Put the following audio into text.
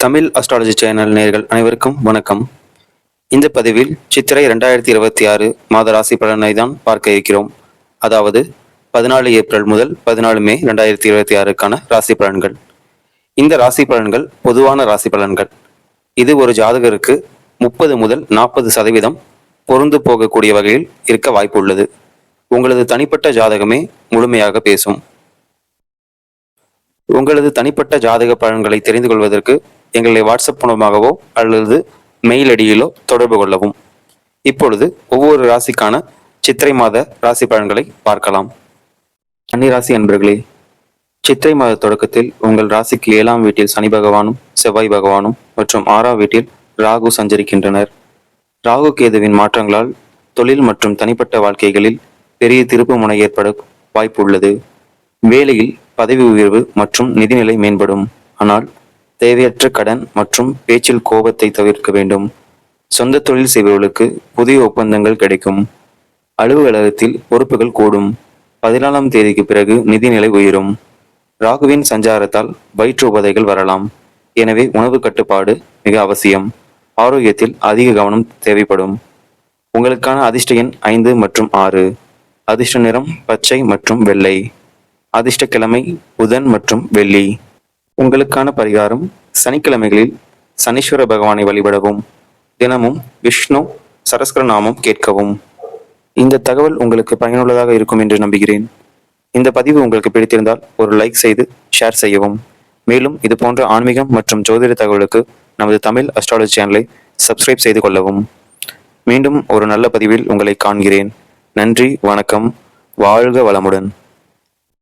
Tamil astrology channel நேயர்கள் அனைவருக்கும் வணக்கம். இந்த பதிவில் சித்திரை 2026 மாத ராசி பலனை தான் பார்க்க இருக்கிறோம். அதாவது 14 ஏப்ரல் முதல் 14 மே 2026க்கான ராசி பலன்கள். இந்த ராசி பலன்கள் பொதுவான ராசி பலன்கள். இது ஒரு ஜாதகருக்கு 30 முதல் 40% பொருந்து போகக்கூடிய வகையில் இருக்க வாய்ப்பு உள்ளது. உங்களது தனிப்பட்ட ஜாதகமே முழுமையாக பேசும். உங்களது தனிப்பட்ட ஜாதக பலன்களை தெரிந்து கொள்வதற்கு எங்களை வாட்ஸ்அப் மூலமாகவோ அல்லது மெயில் ஐடியிலோ தொடர்பு கொள்ளவும். இப்பொழுது ஒவ்வொரு ராசிக்கான சித்திரை மாத ராசி பலன்களை பார்க்கலாம். கன்னிராசி அன்பர்களே, சித்திரை மாத தொடக்கத்தில் உங்கள் ராசிக்கு 7ஆம் வீட்டில் சனி பகவானும் செவ்வாய் பகவானும் மற்றும் 6ஆம் வீட்டில் ராகு சஞ்சரிக்கின்றனர். ராகு கேதுவின் மாற்றங்களால் தொழில் மற்றும் தனிப்பட்ட வாழ்க்கைகளில் பெரிய திருப்பு முனை ஏற்பட வாய்ப்பு உள்ளது. வேலையில் பதவி உயர்வு மற்றும் நிதிநிலை மேம்படும். ஆனால் தேவையற்ற கடன் மற்றும் பேச்சில் கோபத்தை தவிர்க்க வேண்டும். சொந்த தொழில் செய்பவர்களுக்கு புதிய ஒப்பந்தங்கள் கிடைக்கும். அலுவலகத்தில் பொறுப்புகள் கூடும். 14ஆம் தேதிக்கு பிறகு நிதிநிலை உயரும். ராகுவின் சஞ்சாரத்தால் வயிற்று உபாதைகள் வரலாம். எனவே உணவு கட்டுப்பாடு மிக அவசியம். ஆரோக்கியத்தில் அதிக கவனம் தேவைப்படும். உங்களுக்கான அதிர்ஷ்ட எண் 5 மற்றும் 6. அதிர்ஷ்ட நிறம் பச்சை மற்றும் வெள்ளை. அதிர்ஷ்ட கிழமை புதன் மற்றும் வெள்ளி. உங்களுக்கான பரிகாரம்: சனிக்கிழமைகளில் சனீஸ்வர பகவானை வழிபடவும். தினமும் விஷ்ணு சரஸ்கர நாமம் கேட்கவும். இந்த தகவல் உங்களுக்கு பயனுள்ளதாக இருக்கும் என்று நம்புகிறேன். இந்த பதிவு உங்களுக்கு பிடித்திருந்தால் ஒரு லைக் செய்து ஷேர் செய்யவும். மேலும் இது போன்ற ஆன்மீகம் மற்றும் ஜோதிட தகவலுக்கு நமது தமிழ் அஸ்ட்ராலஜி சேனலை சப்ஸ்கிரைப் செய்து கொள்ளவும். மீண்டும் ஒரு நல்ல பதிவில் உங்களை காண்கிறேன். நன்றி, வணக்கம், வாழ்க வளமுடன்.